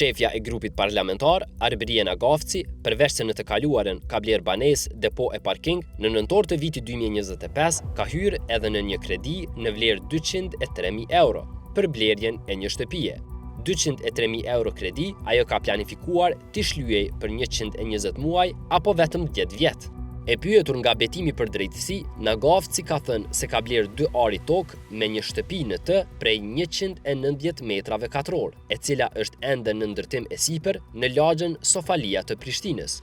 Shefja e grupit parlamentar, Arbriena Gafci, përveç se në të kaluarën ka bler banesë, depo e parking, në nëntor të vitit 2025 ka hyrë edhe në një kredi në vlerë 203.000 euro për blerjen e një shtëpie. 203.000 euro kredi ajo ka planifikuar t'i shlyej për 120 muaj apo vetëm 10 vjet. E pyetur nga betimi për drejtësi, Gafci ka thënë se ka bler 2 ari tokë me një shtëpi në të prej 190 metrave katror, e cila është ende në ndërtim e sipër në lagjën Sofalia të Prishtinës.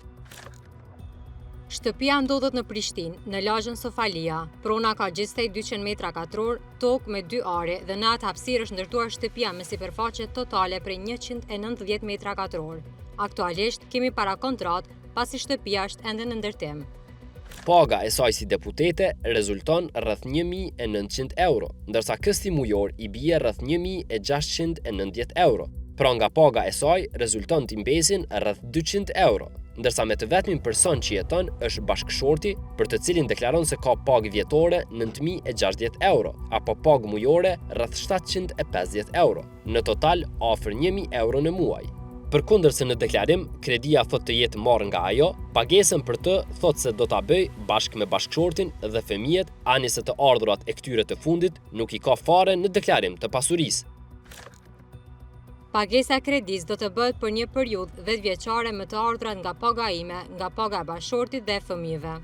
Shtëpia ndodhet në Prishtinë, në lagjën Sofalia. Prona ka gjistej 200 metra katror, tokë me 2 are dhe në atë hapësirë është ndërtuar shtëpia me sipërfaqe totale prej 190 metra katror. Aktualisht kemi para kontrat, pasi shtëpia është ende në ndërtim. Paga e saj si deputete rezulton rreth 1.900 euro, ndërsa kësti mujor i bie rreth 1.690 euro. Pra nga paga e saj rezulton t'i mbesin rreth 200 euro, ndërsa me të vetmin person që jeton është bashkëshorti, për të cilin deklaron se ka pagë vjetore 9.060 euro, apo pagë mujore rreth 750 euro, në total afër 1.000 euro në muaj. Përkundërse në deklarim, kredia thot të jetë marrë nga ajo, pagesën për të thot se do ta bëj bashkë me bashkëshortin dhe fëmijët, ani se të ardhurat e këtyre të fundit nuk i ka fare në deklarim të pasurisë. Pagesa e kredis do të bëhet për një periudhë 10 vjeçare me të ardhurat nga paga ime, nga paga e bashkëshortit dhe e fëmijëve.